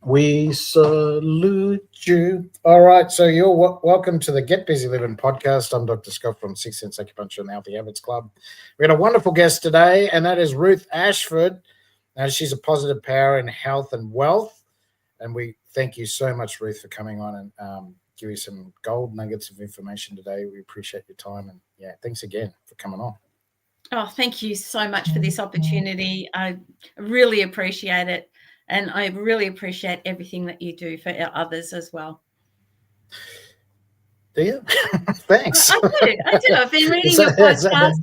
We salute you. All right, so you're welcome to the Get Busy Living podcast. I'm Dr. Scott from Six Sense Acupuncture and the Healthy Habits Club. We got a wonderful guest today, and that is Ruth Ashford. Now, she's a positive power in health and wealth, and we thank you so much, Ruth, for coming on and give you some gold nuggets of information today. We appreciate your time, and yeah, thanks again for coming on. Oh, thank you so much for this opportunity. I really appreciate it. And I really appreciate everything that you do for others as well. Do you? Thanks. I do. I've been reading your podcast.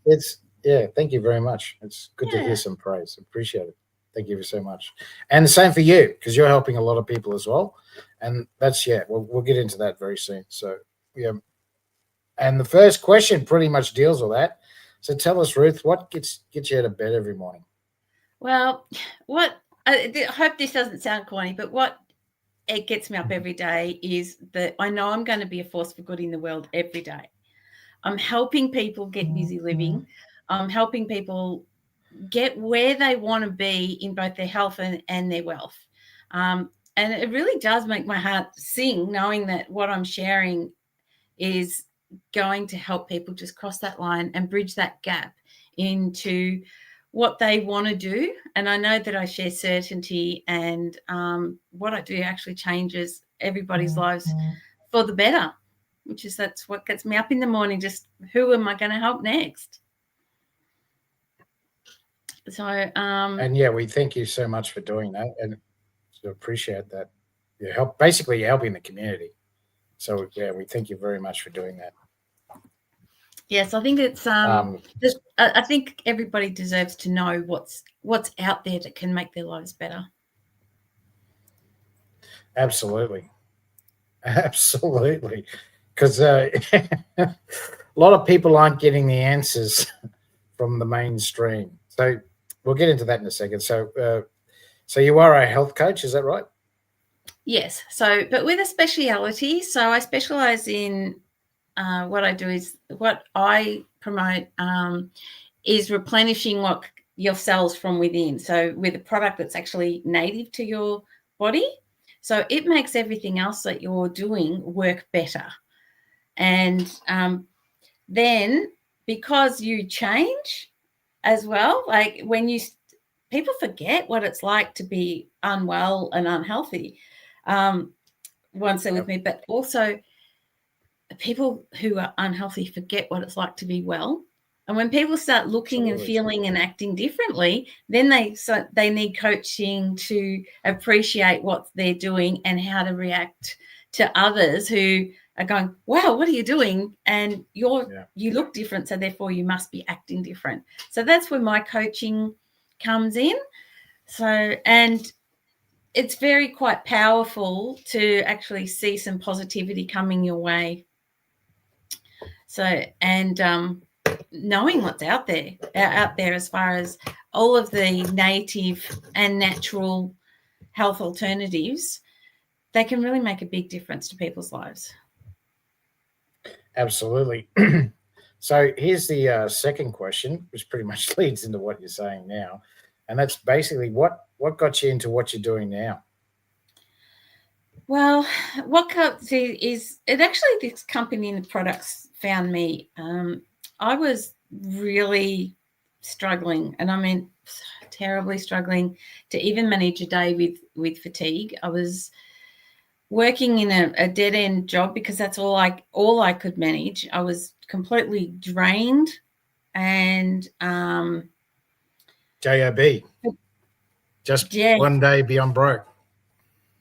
It's yeah. Thank you very much. It's good to hear some praise. Appreciate it. Thank you so much. And the same for you, because you're helping a lot of people as well. And that's we'll get into that very soon. So yeah. And the first question pretty much deals with that. So tell us, Ruth, what gets you out of bed every morning? Well, I hope this doesn't sound corny, but what it gets me up every day is that I know I'm going to be a force for good in the world every day. I'm helping people get busy living. I'm helping people get where they want to be in both their health and their wealth. And it really does make my heart sing knowing that what I'm sharing is going to help people just cross that line and bridge that gap into what they want to do. And I know that I share certainty, and what I do actually changes everybody's lives for the better, that's what gets me up in the morning. Just who am I going to help next? So, and yeah, we thank you so much for doing that, and to appreciate that. You're helping the community. So yeah, we thank you very much for doing that. Yes, I think it's I think everybody deserves to know what's out there that can make their lives better. Absolutely, because a lot of people aren't getting the answers from the mainstream. So we'll get into that in a second. So you are a health coach, is that right? Yes. So, but with a speciality. So I specialize in what I do is what I promote is replenishing your cells from within. So with a product that's actually native to your body. So it makes everything else that you're doing work better. And then because you change as well, like people forget what it's like to be unwell and unhealthy once they're with me, but also people who are unhealthy forget what it's like to be well. And when people start looking and feeling and acting differently, then they need coaching to appreciate what they're doing and how to react to others who are going, wow, what are you doing? And you look different, so therefore you must be acting different. So that's where my coaching comes in. So, and it's very quite powerful to actually see some positivity coming your way. So, and knowing what's out there as far as all of the native and natural health alternatives, they can really make a big difference to people's lives. Absolutely. So here's the second question, which pretty much leads into what you're saying now. And that's basically what got you into what you're doing now? Well, what is it actually this company and the products found me. I was really struggling, and I mean terribly struggling to even manage a day with fatigue. I was working in a dead-end job because that's all I could manage. I was completely drained, and JOB. Just one day beyond broke.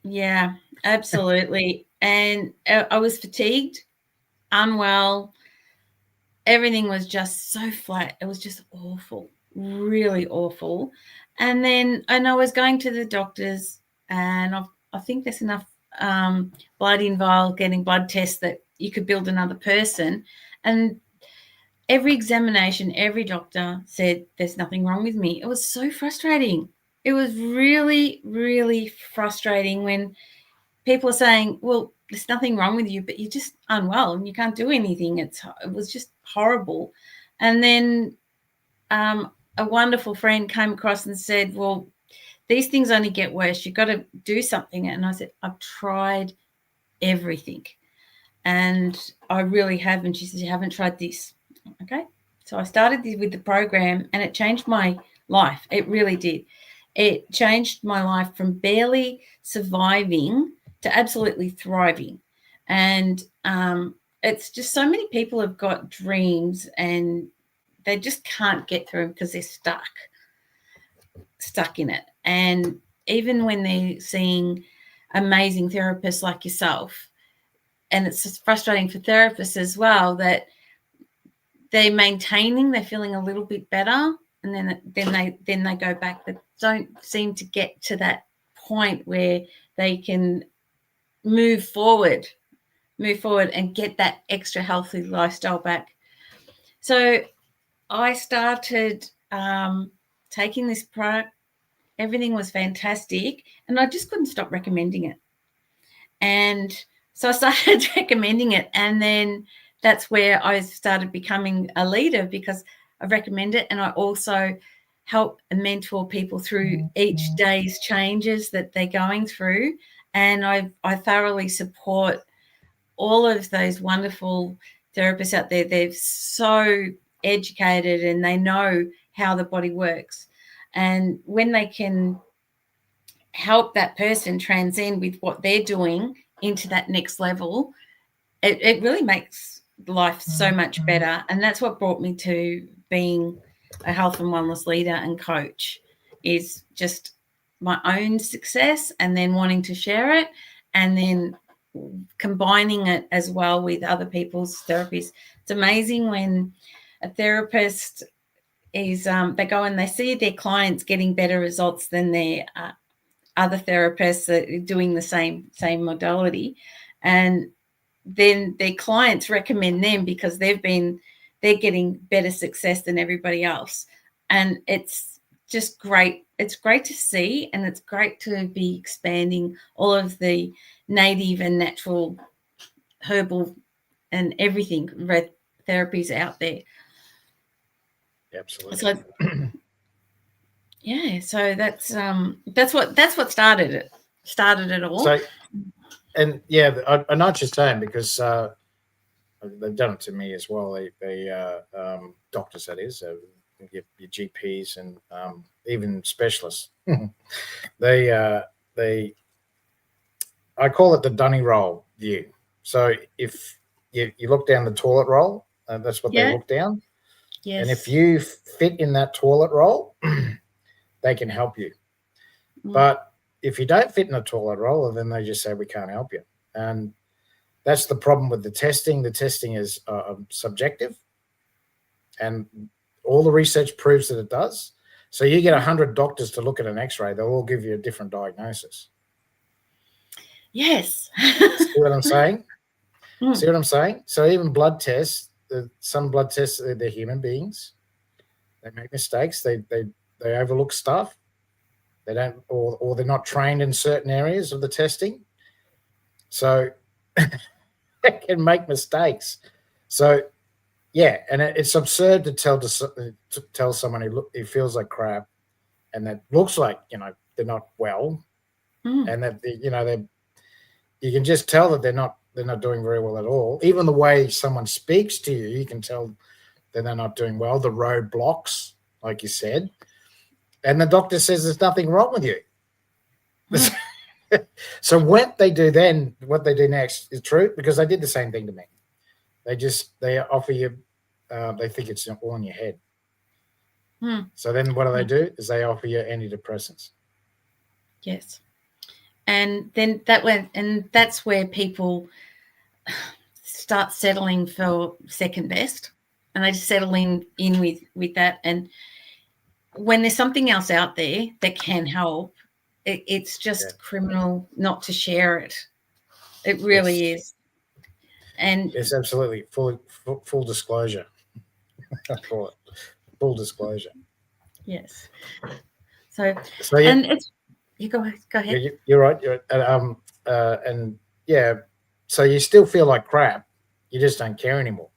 Yeah, absolutely. And I was fatigued, unwell. Everything was just so flat. It was just awful, really awful. And I was going to the doctors, and I think there's enough blood involved, getting blood tests that you could build another person. And every examination, every doctor said there's nothing wrong with me. It was so frustrating. It was really, really frustrating when people are saying, well, there's nothing wrong with you, but you're just unwell and you can't do anything. It was just horrible. And then a wonderful friend came across and said, well, these things only get worse. You've got to do something. And I said, I've tried everything. And I really have. And she said, you haven't tried this. Okay. So I started with the program, and it changed my life. It really did. It changed my life from barely surviving to absolutely thriving. And it's just so many people have got dreams and they just can't get through them because they're stuck in it. And even when they're seeing amazing therapists like yourself, and it's just frustrating for therapists as well, that they're feeling a little bit better, and then they go back, but don't seem to get to that point where they can move forward and get that extra healthy lifestyle back. So I started taking this product. Everything was fantastic, and I just couldn't stop recommending it. And so I started recommending it, and then that's where I started becoming a leader, because I recommend it, and I also help and mentor people through each day's changes that they're going through. And I thoroughly support all of those wonderful therapists out there. They're so educated and they know how the body works. And when they can help that person transcend with what they're doing into that next level, it really makes life so much better. And that's what brought me to being a health and wellness leader and coach, is just my own success and then wanting to share it, and then combining it as well with other people's therapies. It's amazing when a therapist is they go and they see their clients getting better results than their other therapists that are doing the same modality, and then their clients recommend them because they're getting better success than everybody else. And it's just great. It's great to see, and it's great to be expanding all of the native and natural herbal and everything red therapies out there. Absolutely. So yeah, so that's what started it all. So, and yeah, I know what you're saying, because they've done it to me as well. Doctors, that is, your GPs and even specialists. I call it the dunny roll view. So if you look down the toilet roll, that's what they look down. Yes. And if you fit in that toilet roll, they can help you. But if you don't fit in a toilet roll, then they just say, we can't help you. And that's the problem with the testing. The testing is subjective, and all the research proves that it does. So you get 100 doctors to look at an x-ray, they'll all give you a different diagnosis. Yes. See what I'm saying? See what I'm saying? So even blood tests, some blood tests, they're human beings. They make mistakes. They overlook stuff. They don't, or they're not trained in certain areas of the testing. So they can make mistakes. So yeah, and it's absurd to tell someone he feels like crap, and that looks like they're not well, and that you can just tell that they're not doing very well at all. Even the way someone speaks to you, you can tell that they're not doing well. The roadblocks, like you said, and the doctor says there's nothing wrong with you. So what they do next is true, because they did the same thing to me. They offer you, they think it's all in your head. So then what do? Is they offer you antidepressants. Yes. And then that's where people start settling for second best, and they just settle in with that. And when there's something else out there that can help, it's just criminal not to share it. It really is. And it's absolutely full disclosure. I call it full disclosure. Yes. So yeah, and it's you go ahead. You're right. And yeah, so you still feel like crap. You just don't care anymore.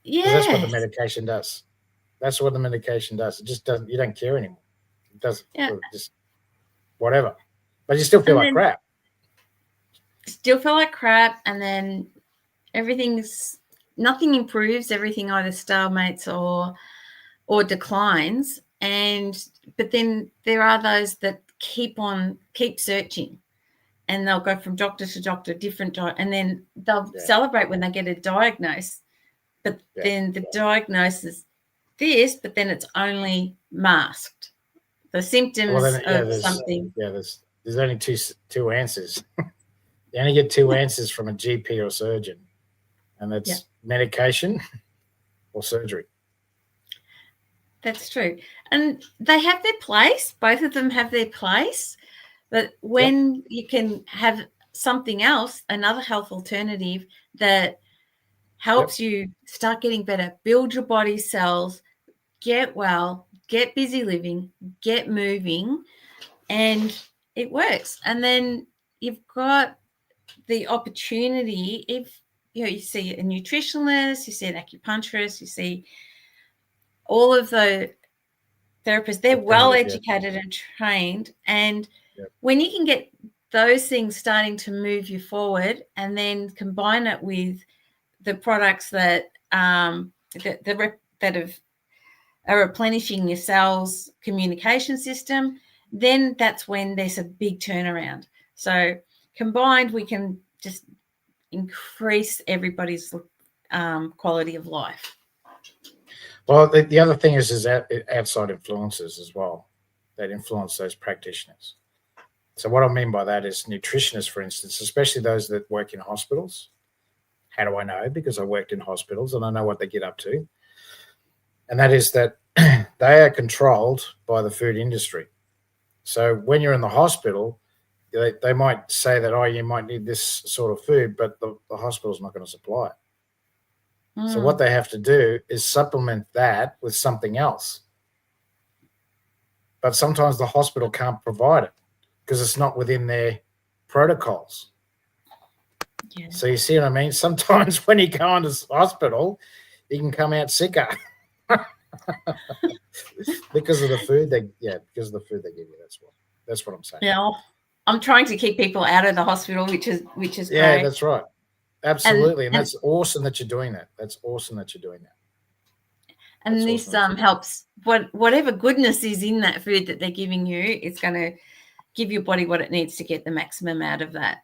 Yeah, that's what the medication does. That's what the medication does. It just doesn't. You don't care anymore. It doesn't. Yeah. whatever, but you still feel like crap. Still feel like crap, and then nothing improves. Everything either stalemates or declines. But then there are those that keep searching, and they'll go from doctor to doctor, and then they'll celebrate when they get a diagnosis. But then the diagnosis this, but then it's only masked. The symptoms of something. Yeah, there's only two answers. You only get two answers from a GP or surgeon, and that's medication or surgery. That's true. And they have their place. Both of them have their place. But when you can have something else, another health alternative that helps you start getting better, build your body cells, get well, get busy living, get moving, and it works. And then you've got the opportunity, if you see a nutritionist, you see an acupuncturist, you see all of the therapists, they're well educated and trained. And when you can get those things starting to move you forward, and then combine it with the products that are replenishing your cells communication system, then that's when there's a big turnaround. So combined, we can just increase everybody's quality of life. Well, the other thing is outside influences as well that influence those practitioners. So what I mean by that is nutritionists, for instance, especially those that work in hospitals. How do I know? Because I worked in hospitals and I know what they get up to. And that is that they are controlled by the food industry. So when you're in the hospital, they might say that, you might need this sort of food, but the hospital's not going to supply it. So what they have to do is supplement that with something else. But sometimes the hospital can't provide it because it's not within their protocols. Yeah. So you see what I mean? Sometimes when you go into hospital, you can come out sicker because of the food they give you. That's what I'm saying. Yeah, I'm trying to keep people out of the hospital, which is great. Yeah, that's right. Absolutely. And that's awesome that you're doing that. And this helps whatever goodness is in that food that they're giving you, it's going to give your body what it needs to get the maximum out of that.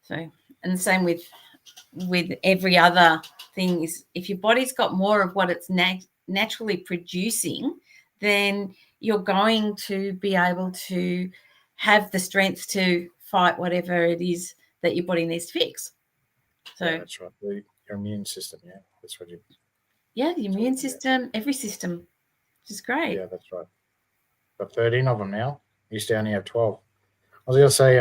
So, and the same with every other thing is, if your body's got more of what it's naturally producing, then you're going to be able to have the strength to fight whatever it is that your body needs to fix. So that's right. Your immune system, that's what you. Yeah, the immune system, every system, which is great. Yeah, that's right. Got 13 of them now. Used to only have 12. I was going to say,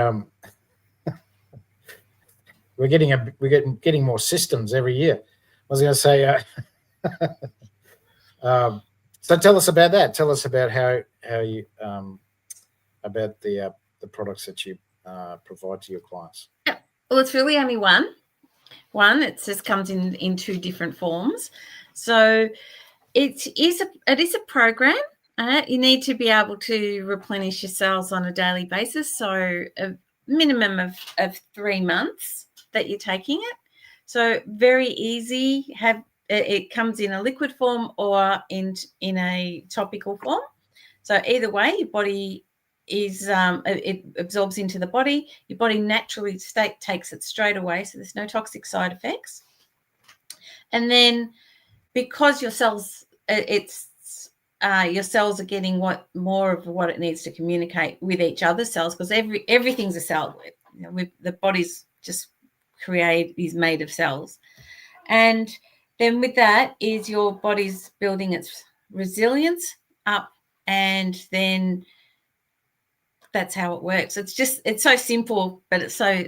we're getting more systems every year. I was going to say, so tell us about that. Tell us about how you about the products that you provide to your clients. Yeah. Well, it's really only one. It just comes in two different forms. So it is a program. You need to be able to replenish your cells on a daily basis. So a minimum of 3 months that you're taking it. So very easy. It comes in a liquid form or in a topical form. So either way, your body is it absorbs into the body. Your body naturally takes it straight away, so there's no toxic side effects. And then because your cells are getting more of what it needs to communicate with each other's cells, because everything's a cell. The body's just is made of cells, and then with that is your body's building its resilience up, and then that's how it works. It's so simple, but it's so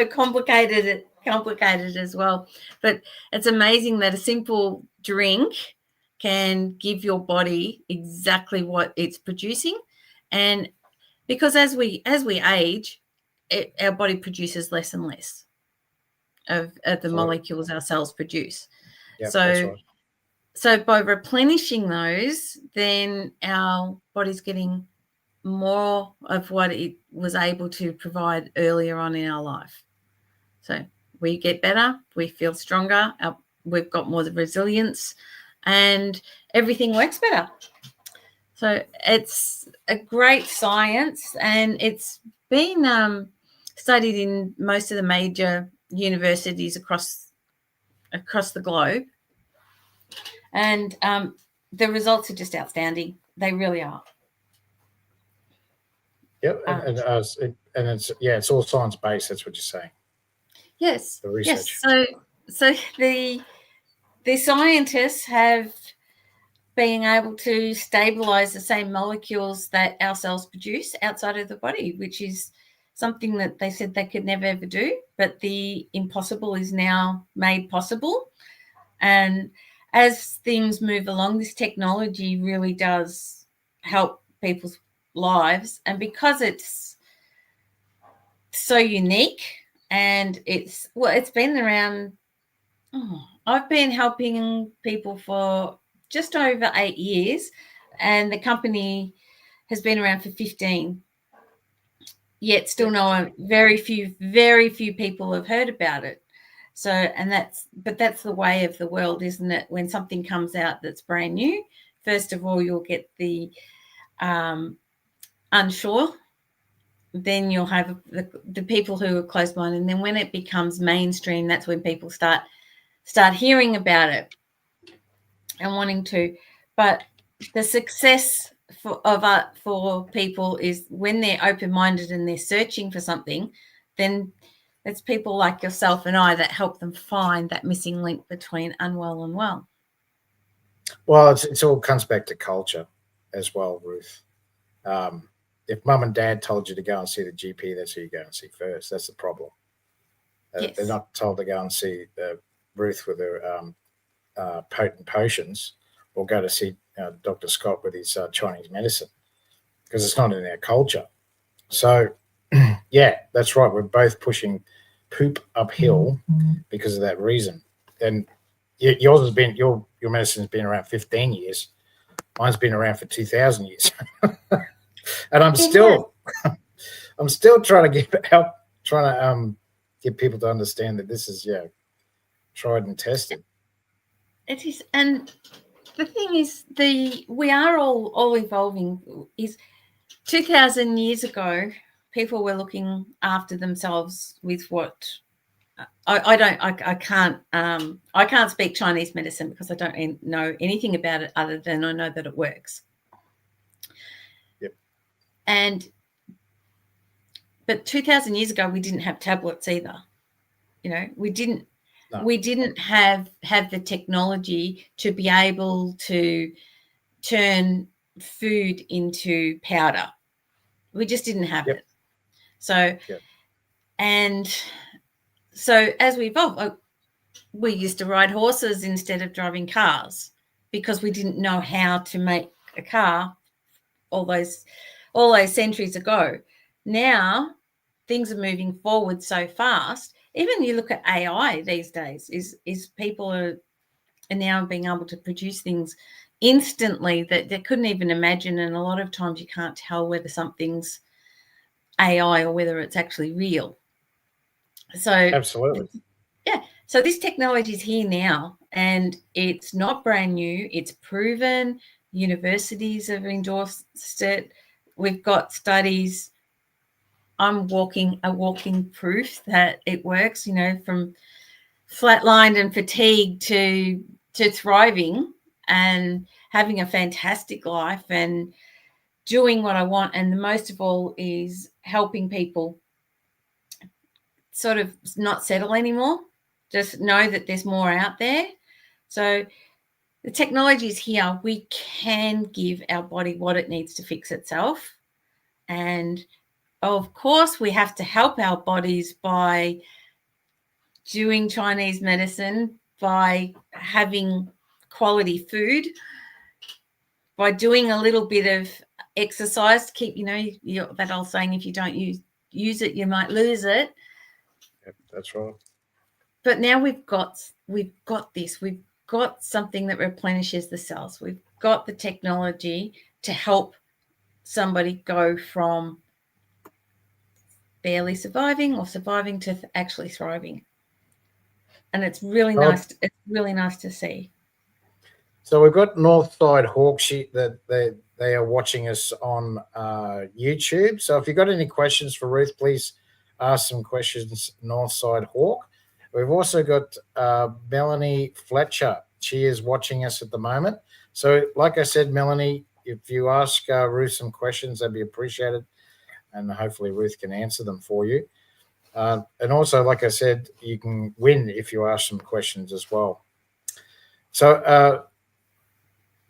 complicated as well. But it's amazing that a simple drink can give your body exactly what it's producing. And because as we age, our body produces less and less of the molecules our cells produce. Yep, that's right. So by replenishing those, then our body's getting more of what it was able to provide earlier on in our life. So we get better, we feel stronger, we've got more resilience, and everything works better. So it's a great science, and it's been studied in most of the major universities across the globe. And the results are just outstanding. They really are. Yep, and it's all science based. That's what you're saying. Yes. The research. Yes. So the scientists have been able to stabilize the same molecules that our cells produce outside of the body, which is something that they said they could never ever do. But the impossible is now made possible. And as things move along, this technology really does help people's lives. And because it's so unique, and it's been around. I've been helping people for just over 8 years, and the company has been around for 15. Yet still very few people have heard about it. So, that's the way of the world, isn't it? When something comes out that's brand new, first of all, you'll get the unsure. Then you'll have the people who are closed-minded, and then when it becomes mainstream, that's when people start hearing about it and wanting to. But the success for people is when they're open-minded and they're searching for something, then it's people like yourself and I that help them find that missing link between unwell and well. Well, it all comes back to culture as well, Ruth. If mum and dad told you to go and see the GP, that's who you go and see first. That's the problem. Yes. They're not told to go and see Ruth with her potent potions, or go to see Dr. Scott with his Chinese medicine, because it's not in our culture. So, yeah, that's right. We're both pushing poop uphill because of that reason. And yours has been your medicine's been around 15 years. Mine's been around for 2,000 years, and I'm still trying to get people to understand that this is tried and tested. It is, and the thing is, we are all evolving. Is 2,000 years ago, people were looking after themselves with what I can't speak Chinese medicine because I don't know anything about it other than I know that it works. Yep. But 2,000 years ago, we didn't have tablets either. We didn't. No. We didn't have the technology to be able to turn food into powder. We just didn't have it. So, and so as we evolved, we used to ride horses instead of driving cars because we didn't know how to make a car all those centuries ago. Now things are moving forward so fast. Even you look at AI these days, is people are now being able to produce things instantly that they couldn't even imagine, and a lot of times you can't tell whether something's AI or whether it's actually real. So absolutely. Yeah. So this technology is here now, and it's not brand new. It's proven. Universities have endorsed it. We've got studies. I'm a walking proof that it works, from flatlined and fatigued to thriving and having a fantastic life and doing what I want. And the most of all is helping people sort of not settle anymore. Just know that there's more out there. So the technology is here. We can give our body what it needs to fix itself. And of course, we have to help our bodies by doing Chinese medicine, by having quality food, by doing a little bit of exercise to keep, that old saying, if you don't use it, you might lose it. Yep, that's right. But now we've got this. We've got something that replenishes the cells. We've got the technology to help somebody go from barely surviving or surviving to actually thriving. And it's really nice. It's really nice to see. So we've got Northside Hawksheet that they are watching us on YouTube. So if you've got any questions for Ruth, please ask some questions, Northside Hawk. We've also got Melanie Fletcher. She is watching us at the moment. So like I said, Melanie, if you ask Ruth some questions, that'd be appreciated. And hopefully Ruth can answer them for you. And also, like I said, you can win if you ask some questions as well. So,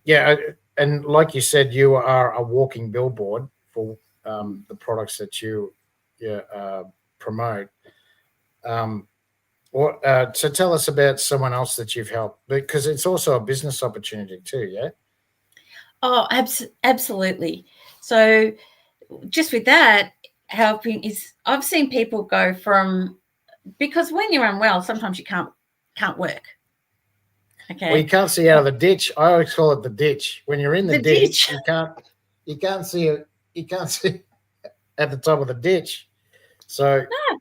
yeah, and like you said, you are a walking billboard for the products that you promote. So tell us about someone else that you've helped, because it's also a business opportunity too, yeah? Oh, absolutely. So just with that, helping is I've seen people go from, because when you're unwell, sometimes you can't work. Okay. Well, you can't see out of the ditch. I always call it the ditch. When you're in the ditch, you can't see it. You can't see at the top of the ditch. So no.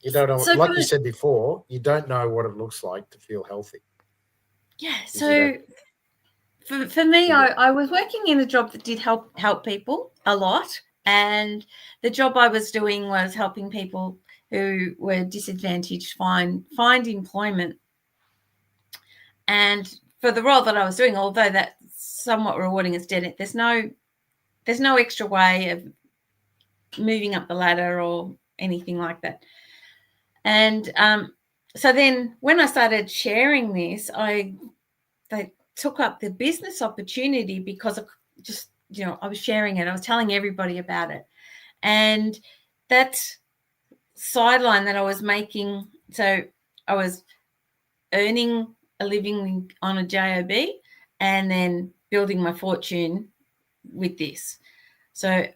You don't know, like you said before, you don't know what it looks like to feel healthy. Yeah. So for me, I was working in a job that did help people a lot. And the job I was doing was helping people who were disadvantaged find employment. And for the role that I was doing, although that's somewhat rewarding as dead, there's no extra way of moving up the ladder or anything like that. And so then when I started sharing this, they took up the business opportunity because of just, I was sharing it. I was telling everybody about it. And that sideline that I was making, so I was earning a living on a job and then building my fortune with this. So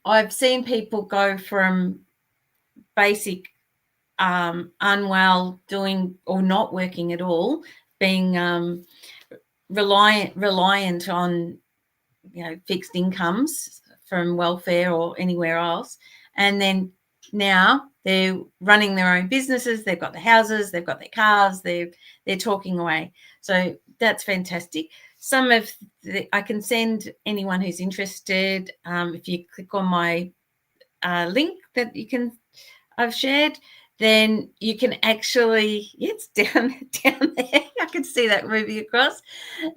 I've seen people go from basic unwell, doing or not working at all, being reliant on fixed incomes from welfare or anywhere else, and then now they're running their own businesses. They've got the houses, they've got their cars, they're talking away. So that's fantastic. Some of I can send anyone who's interested. If you click on my link that I've shared, then you can actually, it's down there. I can see that moving across.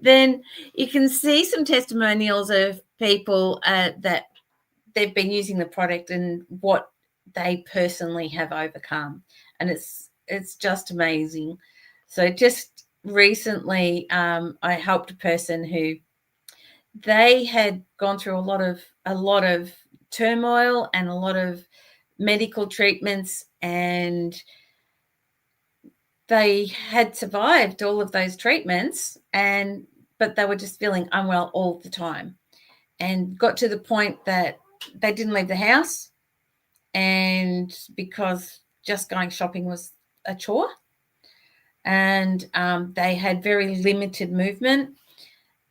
Then you can see some testimonials of people that they've been using the product and what they personally have overcome. And it's just amazing. So just recently, I helped a person who they had gone through a lot of turmoil and a lot of medical treatments, and they had survived all of those treatments, but they were just feeling unwell all the time, and got to the point that they didn't leave the house, and because just going shopping was a chore, and they had very limited movement,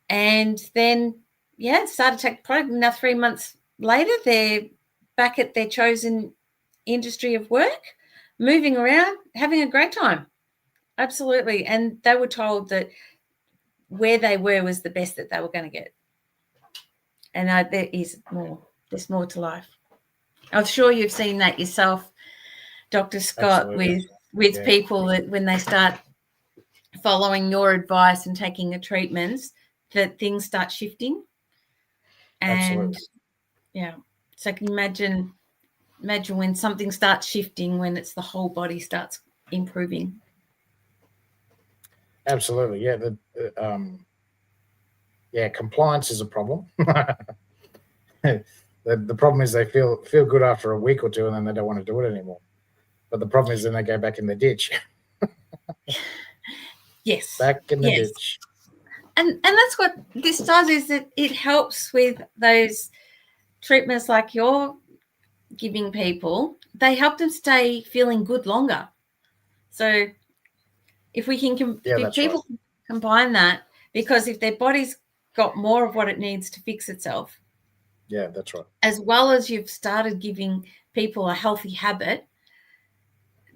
and then started to take the product. Now 3 months later, they're back at their chosen industry of work, moving around, having a great time. Absolutely. And they were told that where they were was the best that they were going to get. And there is more. There's more to life. I'm sure you've seen that yourself, Dr. Scott, Absolutely. with people that when they start following your advice and taking the treatments, that things start shifting. And so can you imagine when something starts shifting, when it's the whole body starts improving. Absolutely. Compliance is a problem. The problem is they feel good after a week or two, and then they don't want to do it anymore. But the problem is then they go back in the ditch. Yes. Back in the ditch. And that's what this does, is that it helps with those treatments like you're giving people. They help them stay feeling good longer. So if we can, if people combine that, because if their body's got more of what it needs to fix itself, Yeah, that's right. as well as you've started giving people a healthy habit,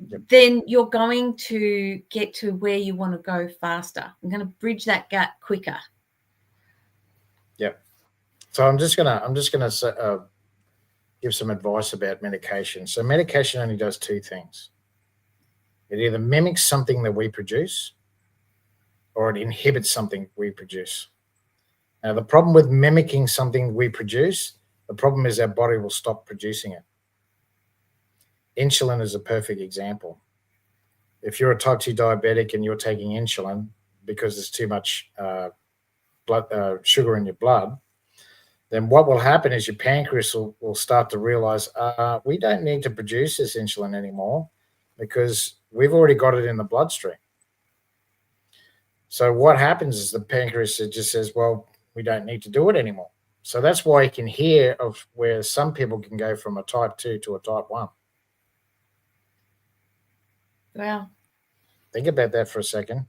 Yep. then you're going to get to where you want to go faster. I'm going to bridge that gap quicker. Yep. So I'm just gonna give some advice about medication. So medication only does two things. It either mimics something that we produce, or it inhibits something we produce. Now, the problem with mimicking something we produce, the problem is our body will stop producing it. Insulin is a perfect example. If you're a type 2 diabetic and you're taking insulin because there's too much sugar in your blood, then what will happen is your pancreas will start to realize we don't need to produce this insulin anymore because we've already got it in the bloodstream. So what happens is the pancreas just says, well, we don't need to do it anymore. So that's why you can hear of where some people can go from a type 2 to a type 1. Wow. Think about that for a second.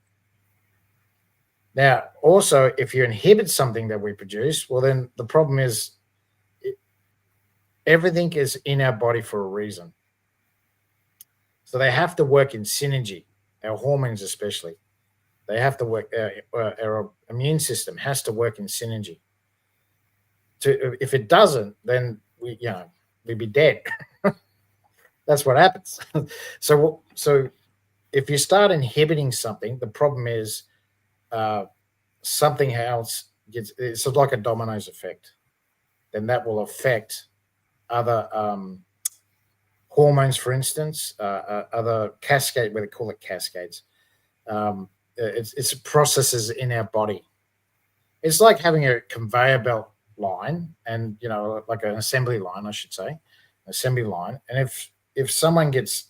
Now, also, if you inhibit something that we produce, well, then the problem is everything is in our body for a reason. So they have to work in synergy, our hormones especially. They have to work, our immune system has to work in synergy. If it doesn't, then we'd be dead. That's what happens. So if you start inhibiting something, the problem is something else it's like a dominoes effect. Then that will affect other hormones, for instance, other cascade, where they call it cascades. It's processes in our body. It's like having a conveyor belt line, and like an assembly line, I should say, assembly line. And if someone gets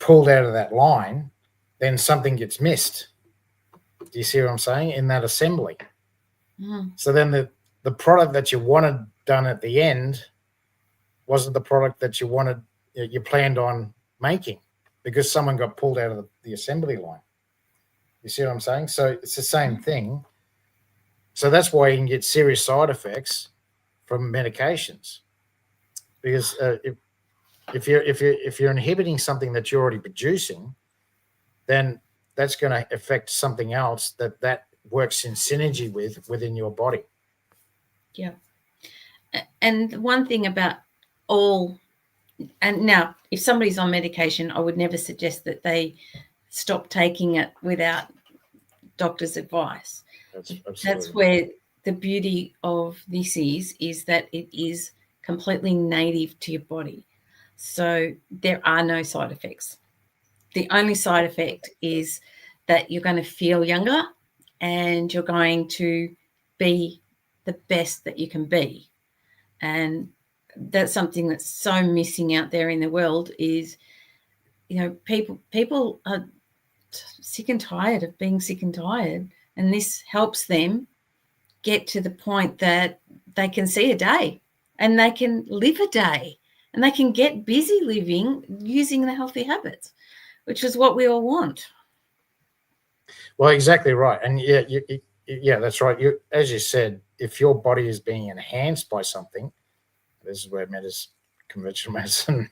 pulled out of that line, then something gets missed. Do you see what I'm saying? In that assembly. Mm. So then the product that you wanted done at the end wasn't the product that you planned on making, because someone got pulled out of the assembly line. You see what I'm saying? So it's the same thing. So that's why you can get serious side effects from medications, because if you're inhibiting something that you're already producing, then that's going to affect something else that works in synergy within your body. Yeah. And one thing about and now, if somebody's on medication, I would never suggest that they stop taking it without doctor's advice. That's where the beauty of this is that it is completely native to your body. So there are no side effects. The only side effect is that you're going to feel younger and you're going to be the best that you can be. And that's something that's so missing out there in the world is, people are sick and tired of being sick and tired. And this helps them get to the point that they can see a day and they can live a day and they can get busy living using the healthy habits, which is what we all want. Well, exactly right. And yeah, that's right. As you said, if your body is being enhanced by something, this is where conventional medicine,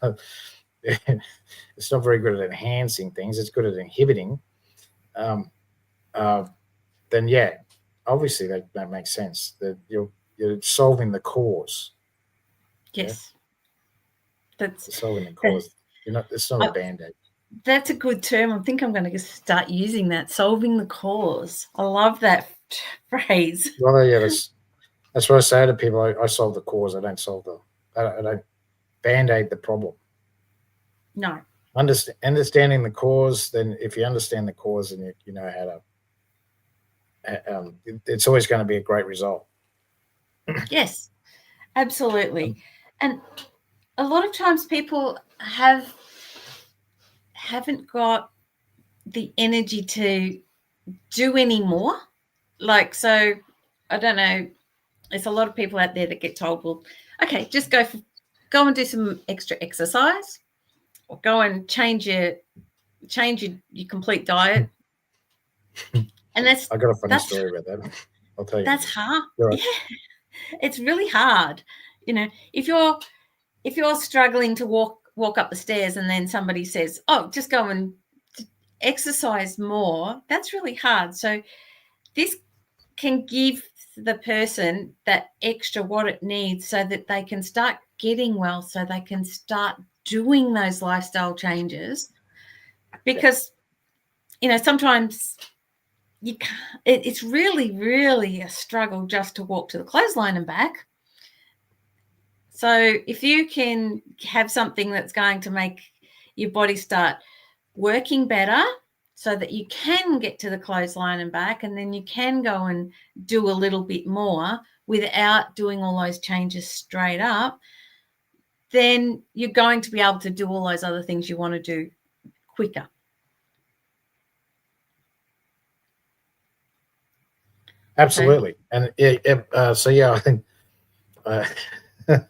it's not very good at enhancing things. It's good at inhibiting. Then yeah, obviously that makes sense. That you're solving the cause. Yes, yeah? That's solving the cause. It's not a band-aid. That's a good term. I think I'm going to start using that. Solving the cause. I love that phrase. Well, yeah, that's what I say to people. I solve the cause. I don't band-aid the problem. No. Understanding the cause. Then, if you understand the cause and you know how to, it's always going to be a great result. Yes, absolutely. And a lot of times people haven't got the energy to do any more. Like, so I don't know. There's a lot of people out there that get told, well, okay, just go and do some extra exercise, or go and change your complete diet. And I got a funny story about that. I'll tell you. That's hard. Right. Yeah. It's really hard. If you're struggling to walk up the stairs and then somebody says, oh, just go and exercise more, that's really hard. So this can give the person that extra what it needs so that they can start getting well, so they can start doing those lifestyle changes. Because sometimes you can't, it's really, really a struggle just to walk to the clothesline and back. So if you can have something that's going to make your body start working better so that you can get to the clothesline and back, and then you can go and do a little bit more without doing all those changes straight up, then you're going to be able to do all those other things you want to do quicker. Absolutely. And I think it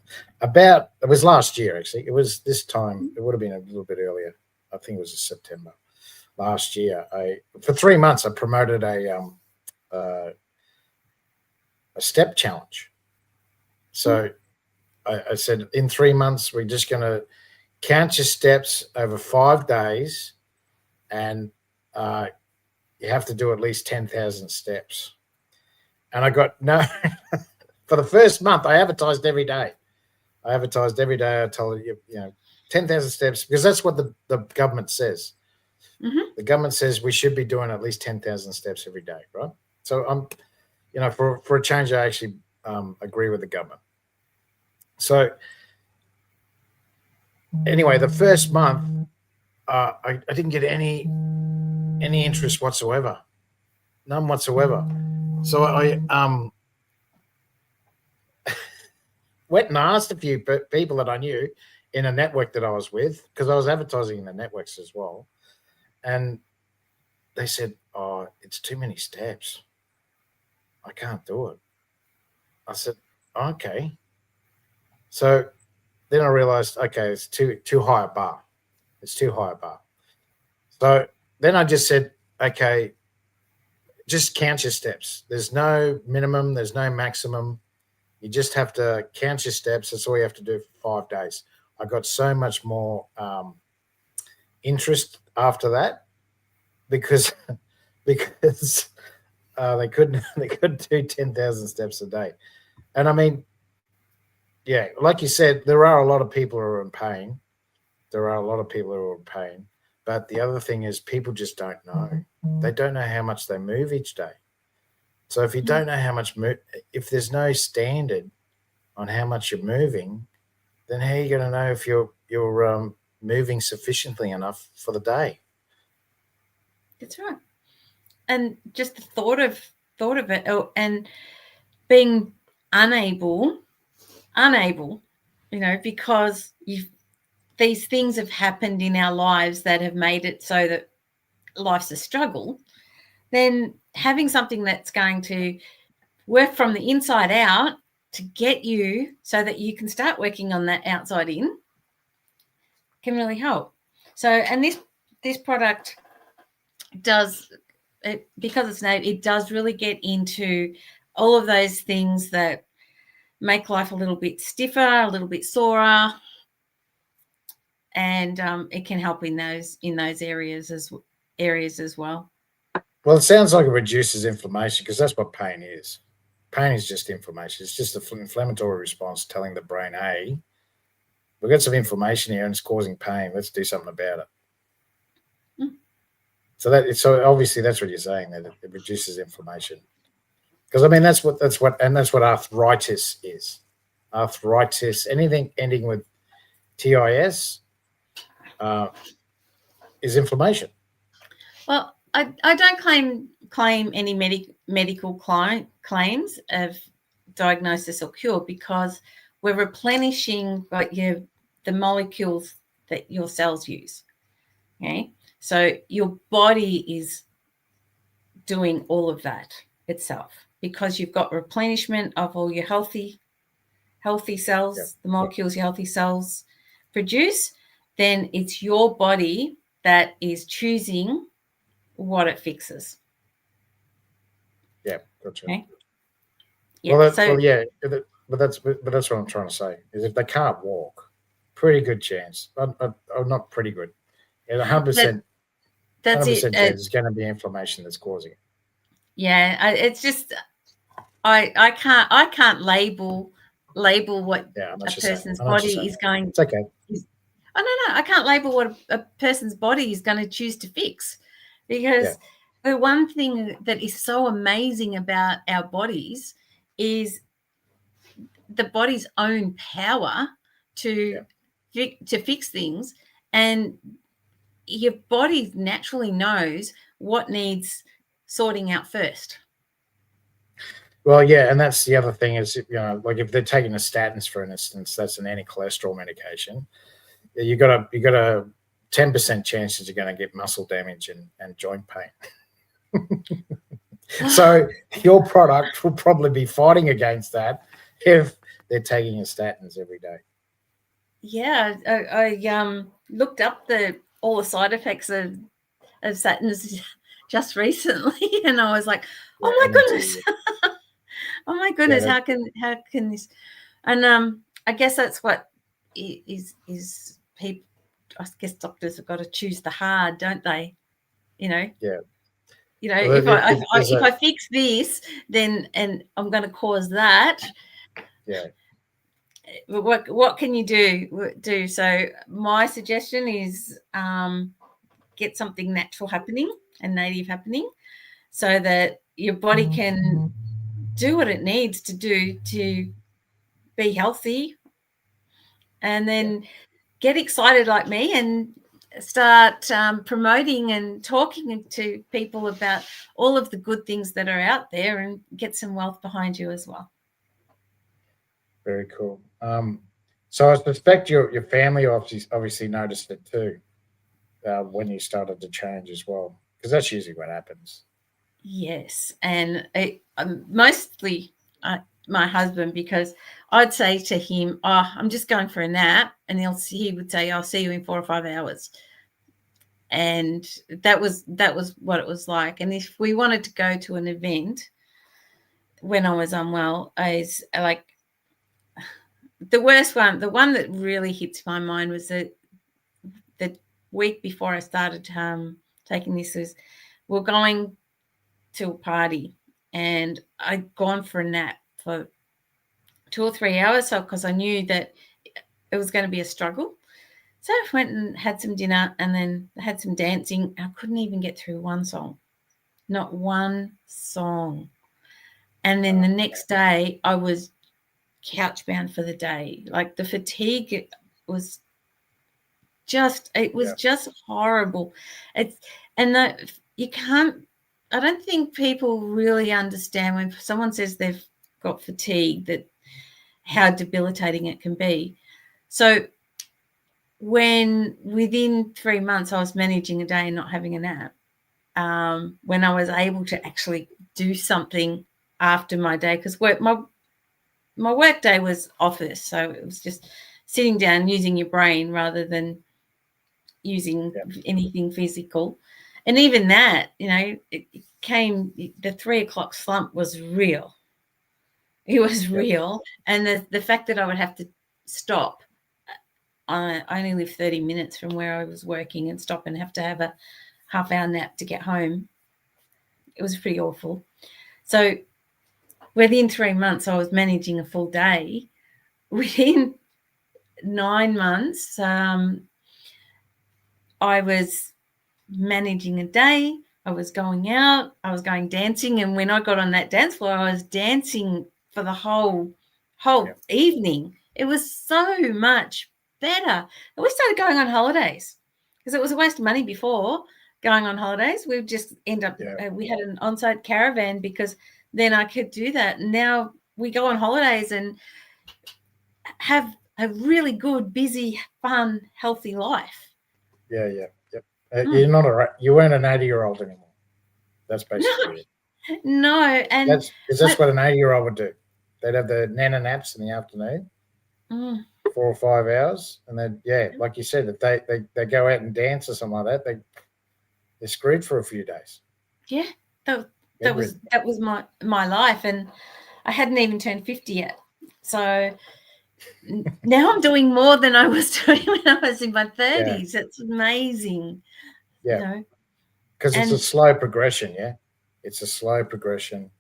was last year, actually. It was this time. It would have been a little bit earlier. I think it was September last year. For 3 months, I promoted a step challenge. So I said, in 3 months, we're just going to count your steps over 5 days, and you have to do at least 10,000 steps. And I got for the first month, I advertised every day. I told you, 10,000 steps, because that's what the government says. Mm-hmm. The government says we should be doing at least 10,000 steps every day, right? So I'm, for a change, I actually agree with the government. So anyway, the first month, I didn't get any interest whatsoever, none whatsoever. So I went and asked a few people that I knew in a network that I was with, because I was advertising in the networks as well. And they said, oh, it's too many steps. I can't do it. I said, okay. So then I realized, okay, it's too high a bar. It's too high a bar. So then I just said, okay, just count your steps. There's no minimum. There's no maximum. You just have to count your steps. That's all you have to do for 5 days. I got so much more interest after that because they couldn't do 10,000 steps a day. And I mean, yeah, like you said, there are a lot of people who are in pain. But the other thing is, people just don't know. They don't know how much they move each day. So if you don't know how much if there's no standard on how much you're moving, then how are you going to know if you're moving sufficiently enough for the day? That's right. And just the thought of it, and being unable, because these things have happened in our lives that have made it so that life's a struggle, then having something that's going to work from the inside out to get you so that you can start working on that outside in can really help. So, and this product does it, because it's native, it does really get into all of those things that make life a little bit stiffer, a little bit sorer, and it can help in those areas as well. Well, it sounds like it reduces inflammation, because that's what pain is. Pain is just inflammation. It's just an inflammatory response telling the brain, hey, we've got some inflammation here and it's causing pain. Let's do something about it. So obviously that's what you're saying, that it reduces inflammation. Because I mean that's what arthritis is. Arthritis, anything ending with TIS, is inflammation. Well, I don't claim any medical claims of diagnosis or cure, because we're replenishing the molecules that your cells use. Okay, so your body is doing all of that itself, because you've got replenishment of all your healthy cells, yep. The molecules your healthy cells produce. Then it's your body that is choosing what it fixes. Yeah, gotcha. Okay. Yeah. But that's what I'm trying to say is if they can't walk, pretty good chance. Not pretty good. 100%. That's it. 100% chance it's going to be inflammation that's causing it. Yeah, it's just I can't label what Yeah, a person's body is going. It's okay. I can't label what a person's body is going to choose to fix, because the one thing that is so amazing about our bodies is the body's own power to fix things, and your body naturally knows what needs sorting out first. Well, yeah, and that's the other thing is, like if they're taking the statins, for instance, that's an anti-cholesterol medication. You got a 10% chance that you're going to get muscle damage and joint pain. So your product will probably be fighting against that if they're taking your statins every day. Yeah, I looked up all the side effects of statins just recently, and I was like, oh my goodness. Oh my goodness, how can this? And I guess that's what is people. I guess doctors have got to choose the hard, don't they? Yeah. Well, if I fix this, then and I'm going to cause that. Yeah. What can you do? So my suggestion is get something natural happening and native happening, so that your body can do what it needs to do to be healthy, and then get excited like me and start promoting and talking to people about all of the good things that are out there, and get some wealth behind you as well. Very cool. So I suspect your family obviously noticed it too when you started to change as well, because that's usually what happens. Yes, and mostly my husband, because I'd say to him, "Oh, I'm just going for a nap," and he would say, "I'll see you in 4 or 5 hours." And that was what it was like. And if we wanted to go to an event when I was unwell, is like the worst one. The one that really hits my mind was the week before I started taking this. We're going to a party, and I'd gone for a nap for 2 or 3 hours, so because I knew that it was going to be a struggle. So I went and had some dinner, and then had some dancing. I couldn't even get through one song, not one song. And then the next day, I was couch bound for the day. Like the fatigue was just horrible. You can't. I don't think people really understand when someone says they've got fatigue, that how debilitating it can be. So when within 3 months I was managing a day and not having a nap, when I was able to actually do something after my day, because my work day was office, so it was just sitting down using your brain rather than using anything physical. And even that, it came, the 3 o'clock slump was real. It was real. And the fact that I would have to stop, I only live 30 minutes from where I was working, and stop and have to have a half-hour nap to get home, it was pretty awful. So within 3 months, I was managing a full day. Within 9 months, I was managing a day. I was going out. I was going dancing. And when I got on that dance floor, I was dancing for the whole evening. It was so much better. And we started going on holidays, because it was a waste of money before going on holidays. We would just end up, we had an on-site caravan, because then I could do that. And now we go on holidays and have a really good, busy, fun, healthy life. Yeah. You weren't an 80-year-old anymore. That's basically it. No, and that's what an 80-year-old would do. They'd have the nana naps in the afternoon, 4 or 5 hours, and then like you said, if they go out and dance or something like that, they're screwed for a few days. Yeah, that was my life, and I hadn't even turned 50 yet. So now I'm doing more than I was doing when I was in my 30s. It's amazing. Yeah. You know? Because it's a slow progression, yeah? It's a slow progression.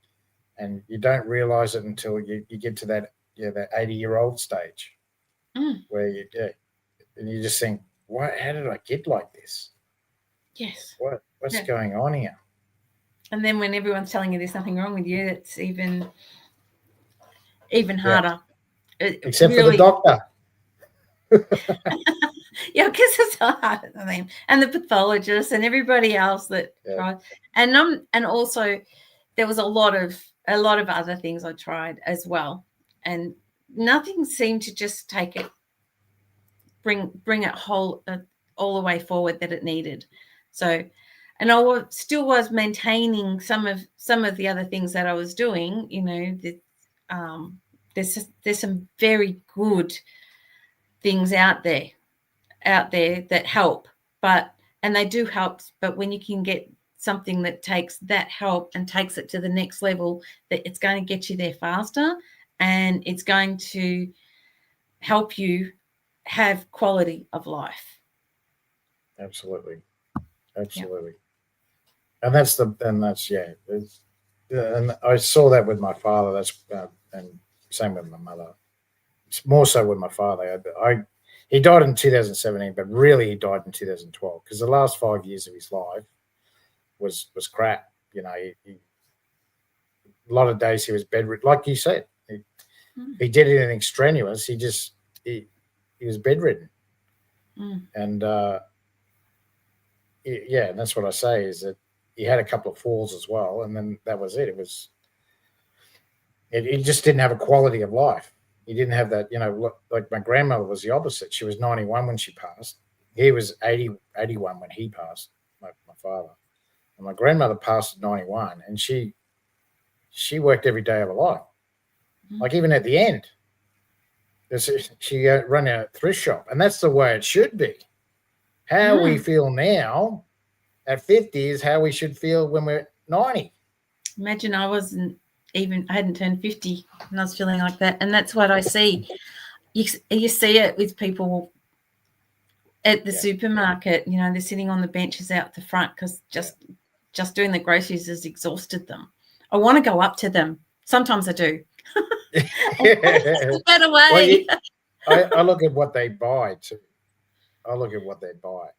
And you don't realize it until you get to that 80-year-old stage where and you just think, how did I get like this? Yes. What's going on here? And then when everyone's telling you there's nothing wrong with you, it's even harder. Except for the doctor. Yeah, because it's hard. I mean, and the pathologist and everybody else that tried. And also there was a lot of other things I tried as well. And nothing seemed to just take it, bring it all the way forward that it needed. So, and I still was maintaining some of the other things that I was doing. You know, there's some very good things out there that help, and they do help. But when you can get something that takes that help and takes it to the next level, that it's going to get you there faster, and it's going to help you have quality of life. Absolutely. Yeah. And I saw that with my father. That's and same with my mother. It's more so with my father. He died in 2017, but really he died in 2012 because the last 5 years of his life was crap. You know, a lot of days he was bedridden, like you said. He did anything strenuous. He was bedridden, and and that's what I say is that he had a couple of falls as well, and then that was it. He just didn't have a quality of life. He didn't have that, like my grandmother was the opposite. She was 91 when she passed. He was 81 when he passed, my father. And my grandmother passed at 91, and she worked every day of her life. Like even at the end, she ran a thrift shop, and that's the way it should be. How we feel now at 50 is how we should feel when we're 90. Imagine I hadn't turned 50 and I was feeling like that. And that's what I see. You see it with people at the supermarket. You know, they're sitting on the benches out the front because just doing the groceries has exhausted them. I want to go up to them. Sometimes I do. Get away. Well, I look at what they buy too. I look at what they buy.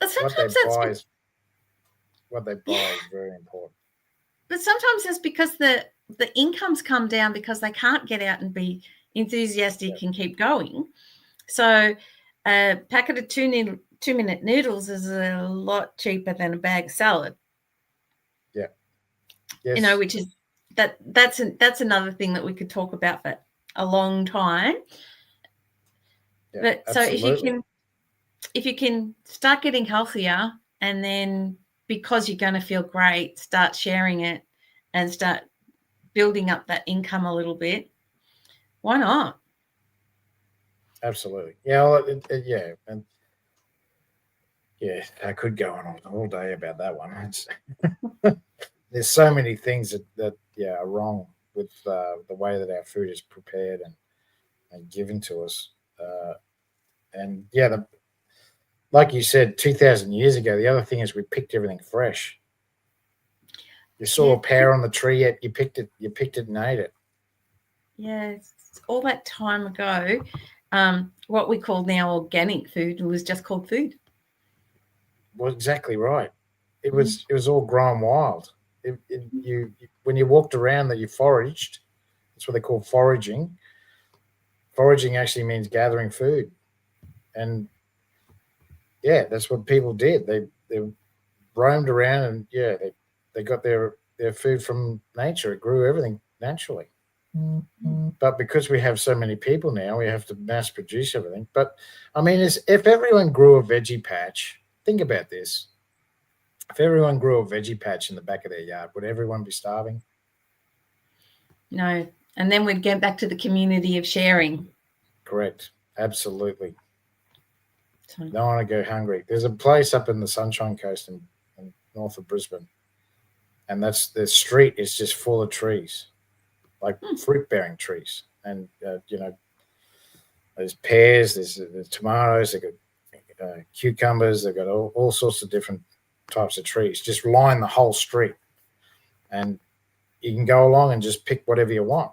But sometimes what they buy is very important. But sometimes it's because the incomes come down because they can't get out and be enthusiastic and keep going. So a packet of 2-minute noodles is a lot cheaper than a bag of salad. Yeah. Yes. You know, which is that's another thing that we could talk about for a long time. Yeah, but absolutely. So if you can start getting healthier, and then because you're going to feel great, start sharing it and start building up that income a little bit, why not? Absolutely. Yeah. And I could go on all day about that one. There's so many things that are wrong with the way that our food is prepared and given to us. Like you said, 2,000 years ago, the other thing is we picked everything fresh. You saw a pear on the tree, yet you picked it and ate it. Yeah, it's all that time ago. What we call now organic food was just called food. Well, exactly right. It was all grown wild. When you walked around, that you foraged. That's what they call foraging. Foraging actually means gathering food, and that's what people did. They roamed around, and they got their food from nature. It grew everything naturally. Mm-hmm. But because we have so many people now, we have to mass produce everything. But I mean, if everyone grew a veggie patch, think about this. If everyone grew a veggie patch in the back of their yard, would everyone be starving? No. And then we'd get back to the community of sharing. Correct. Absolutely. Don't want to go hungry. There's a place up in the Sunshine Coast in north of Brisbane, and the street is just full of trees. like fruit-bearing trees. And, there's pears, there's tomatoes, they've got cucumbers, they've got all sorts of different types of trees. Just line the whole street. And you can go along and just pick whatever you want.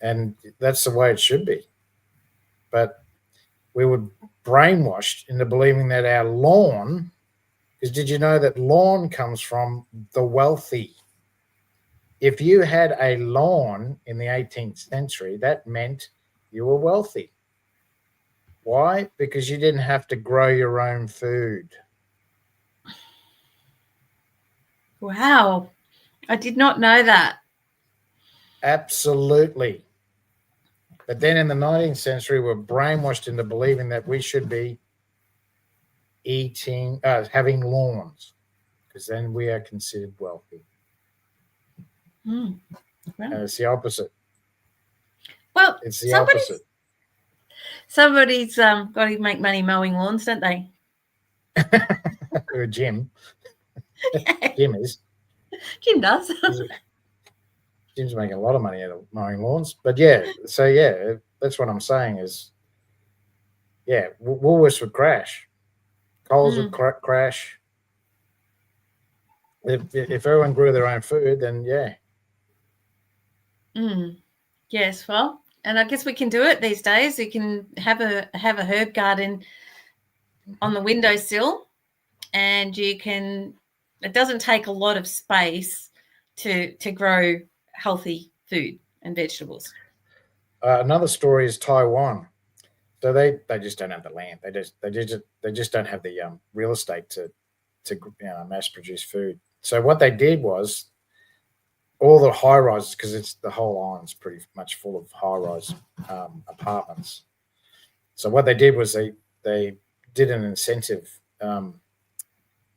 And that's the way it should be. But we were brainwashed into believing that our lawn, because did you know that lawn comes from the wealthy? If you had a lawn in the 18th century, that meant you were wealthy. Why? Because you didn't have to grow your own food. Wow. I did not know that. Absolutely. But then in the 19th century, we're brainwashed into believing that we should be having lawns, because then we are considered wealthy. Wow. And it's the opposite. Well, it's the opposite. Somebody's got to make money mowing lawns, don't they? Or Jim. Jim is. Jim does. Jim's making a lot of money out of mowing lawns. But yeah, that's what I'm saying is, yeah, Woolworths would crash. Coles would crash. If everyone grew their own food, then yeah. Yes, well, and I guess we can do it these days. You can have a herb garden on the windowsill, and it doesn't take a lot of space to grow healthy food and vegetables. Another story is Taiwan. So they just don't have the land. They just don't have the real estate to mass produce food. So what they did was all the high rises, because the whole island's pretty much full of high rise apartments. So what they did was they did an incentive.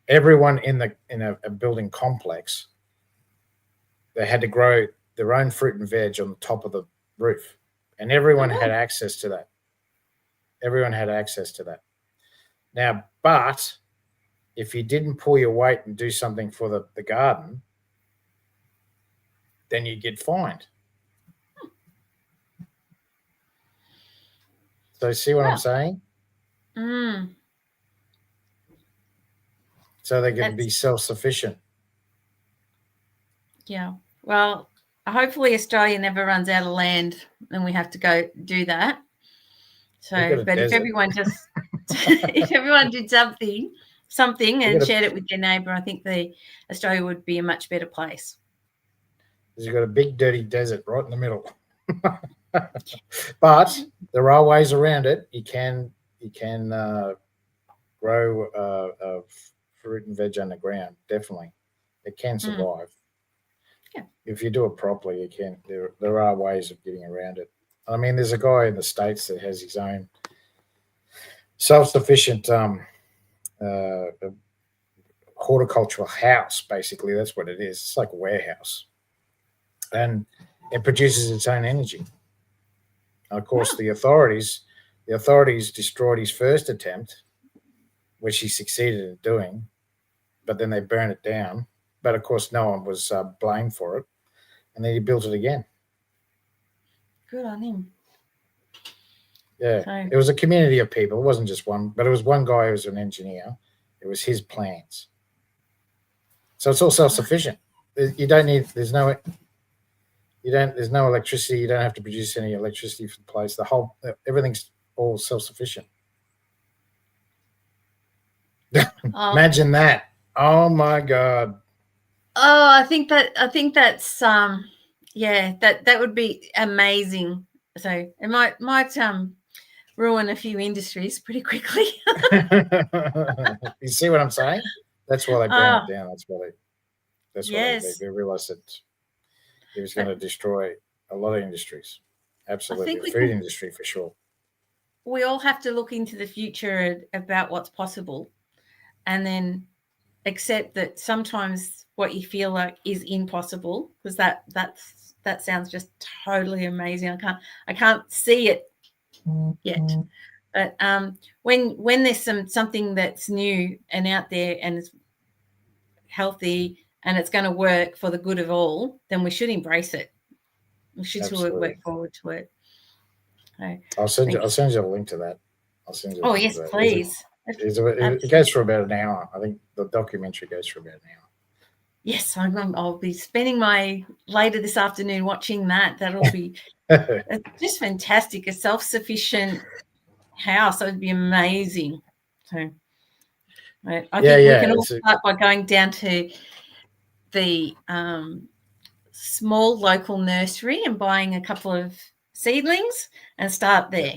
Everyone in a building complex, they had to grow their own fruit and veg on the top of the roof, and everyone had access to that. Everyone had access to that. Now, but if you didn't pull your weight and do something for the garden, then you get fined. So see what I'm saying? So they're going to be self-sufficient. Yeah. Well, hopefully Australia never runs out of land and we have to go do that. So, but if everyone if everyone did something and shared it with their neighbour, I think Australia would be a much better place. You've got a big dirty desert right in the middle. But there are ways around it. You can grow fruit and veg underground. Definitely, it can survive. Yeah. If you do it properly, you can. There are ways of getting around it. I mean, there's a guy in the States that has his own self-sufficient horticultural house. Basically, that's what it is. It's like a warehouse, and it produces its own energy. And of course, the authorities destroyed his first attempt, which he succeeded in doing, but then they burned it down. But of course, no one was blamed for it, and then he built it again. Good on him. Yeah, it was a community of people. It wasn't just one, but it was one guy who was an engineer. It was his plans. So it's all self-sufficient. You don't need. There's no electricity. You don't have to produce any electricity for the place. Everything's all self-sufficient. Imagine that. Oh my God. Oh, I think that's that would be amazing. So it might ruin a few industries pretty quickly. You see what I'm saying? That's why they burned it down. That's why they realized that it was going to destroy a lot of industries. Absolutely, the food industry for sure. We all have to look into the future about what's possible, and then accept that sometimes what you feel like is impossible, because that sounds just totally amazing. I can't see it yet, but when there's something that's new and out there and is healthy and it's going to work for the good of all, then we should embrace it. We should work forward to it. So, I'll send you a link to that. I'll send you a oh, link yes, to that. please. It goes for about an hour. I think the documentary goes for about an hour. Yes, I'll be spending later this afternoon watching that. That'll be just fantastic. A self-sufficient house. It would be amazing. So I think we can all start by going down to the small local nursery and buying a couple of seedlings and start there.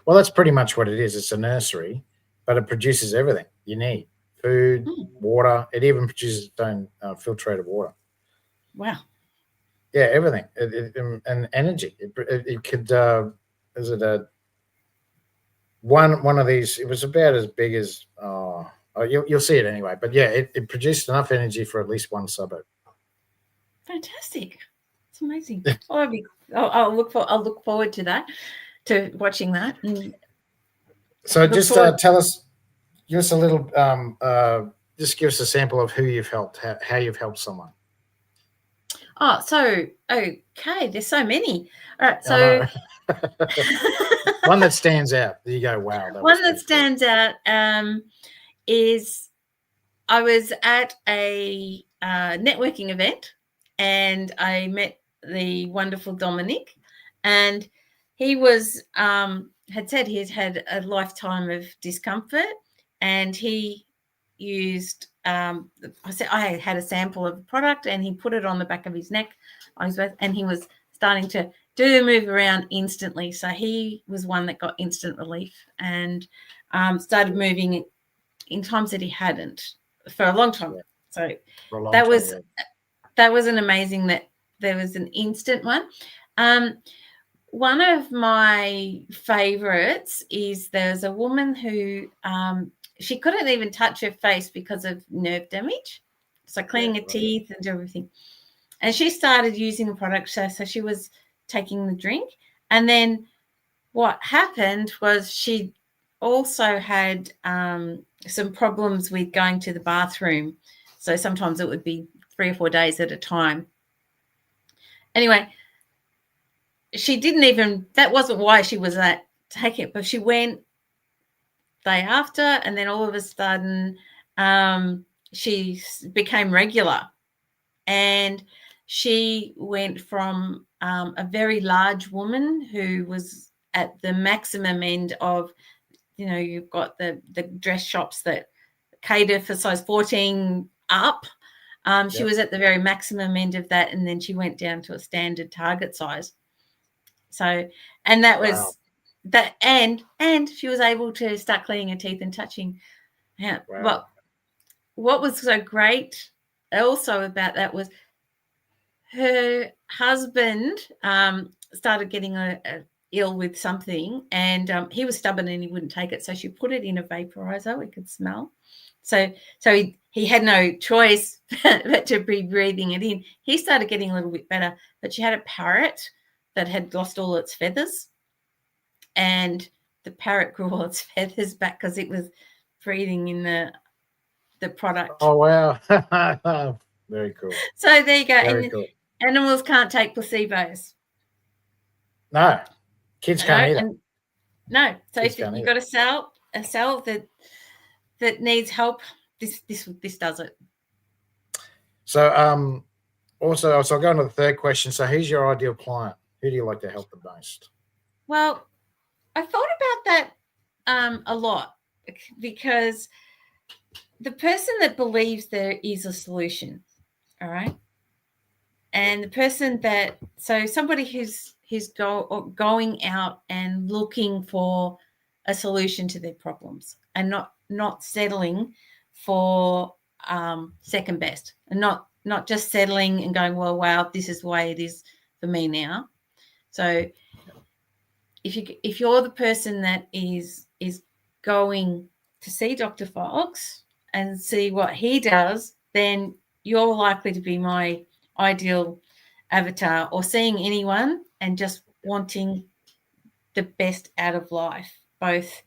Well, that's pretty much what it is. It's a nursery, but it produces everything you need: food, water. It even produces its own filtrated water. Wow. Yeah, everything. And energy. It could. Is it a one of these? It was about as big as. You'll see it anyway. But yeah, it produced enough energy for at least one suburb. Fantastic! It's amazing. I'll look forward to that, to watching that. So just tell us, give us a little. Just give us a sample of who you've helped, how you've helped someone. Oh, so okay, there's so many. All right, so one that stands out. You go, wow. One that stands out is I was at a networking event and I met the wonderful Dominic, and he was had said he's had a lifetime of discomfort, and he used I had a sample of the product, and he put it on the back of his neck and he was starting to do the move around instantly. So he was one that got instant relief and started moving in times that he hadn't for a long time. So that was an amazing that there was an instant one. One of my favorites is there's a woman who she couldn't even touch her face because of nerve damage. So cleaning her teeth and everything. And she started using the product. So she was taking the drink. And then what happened was she also had some problems with going to the bathroom. So sometimes it would be 3 or 4 days at a time. Anyway, that wasn't why she was taking it, but she went day after, and then all of a sudden she became regular, and she went from a very large woman who was at the maximum end of, you've got the dress shops that cater for size 14 up. She was at the very maximum end of that, and then she went down to a standard Target size. So, and that was that, and she was able to start cleaning her teeth and touching. Yeah. Wow. But what was so great also about that was her husband started getting ill with something, and he was stubborn and he wouldn't take it. So she put it in a vaporizer we could smell. So he had no choice but to be breathing it in. He started getting a little bit better, but she had a parrot that had lost all its feathers, and the parrot grew all its feathers back because it was breathing in the product. Oh, wow. Very cool. So there you go. Very cool. Animals can't take placebos. No, kids can't either. No, so if you've got a cell that needs help, this does it. So also, I'll go on to the third question. So who's your ideal client? Who do you like to help the most? Well, I thought about that a lot, because the person that believes there is a solution, all right, and the person somebody who's going out and looking for a solution to their problems, and not settling for second best, and not just settling and going, well, wow, this is the way it is for me now. So if you're the person that is going to see Dr. Fox and see what he does, then you're likely to be my ideal avatar, or seeing anyone and just wanting the best out of life, both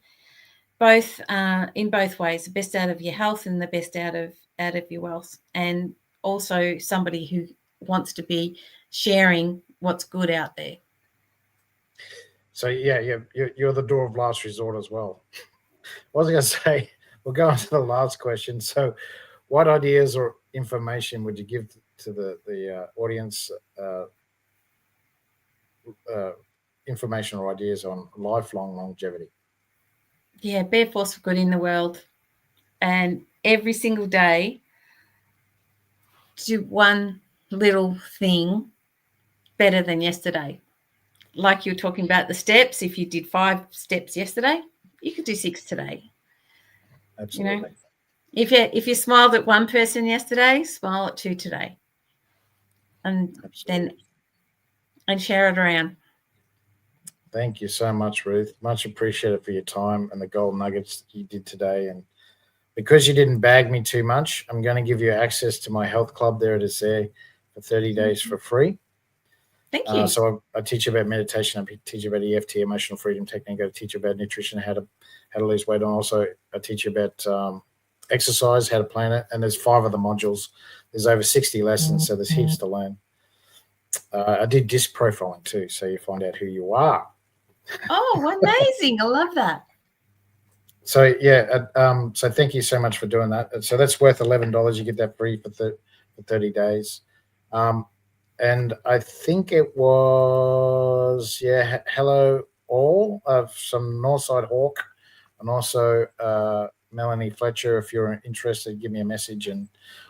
in both ways, the best out of your health and the best out of out of your wealth, and also somebody who wants to be sharing what's good out there. So you're the door of last resort as well. What was I going to say? We'll go on to the last question. So, what ideas or information would you give to the audience? Information or ideas on lifelong longevity? Yeah, be a force for good in the world, and every single day do one little thing better than yesterday. Like you were talking about the steps, if you did 5 steps yesterday, you could do 6 today. Absolutely. You know, if you smiled at one person yesterday, smile at 2 today, and Absolutely. and share it around. Thank you so much, Ruth. Much appreciated for your time and the gold nuggets you did today. And because you didn't bag me too much, I'm going to give you access to my health club. There it is there for 30 days for free. Thank you. So I teach you about meditation. I teach you about EFT, emotional freedom technique. I teach you about nutrition, how to lose weight. And also I teach you about exercise, how to plan it. And there's 5 of the modules. There's over 60 lessons, so there's heaps to learn. I did disc profiling too, so you find out who you are. Oh, amazing. I love that. So so thank you so much for doing that. So that's worth $11. You get that free for 30 days. And I think it was hello all of some Northside Hawk, and also Melanie Fletcher. If you're interested, give me a message and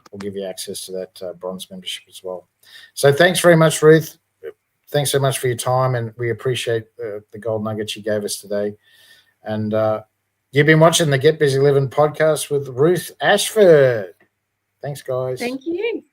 we'll give you access to that bronze membership as well. So thanks very much, Ruth. Thanks so much for your time, and we appreciate the gold nuggets you gave us today. And you've been watching the Get Busy Living podcast with Ruth Ashford. Thanks, guys. Thank you.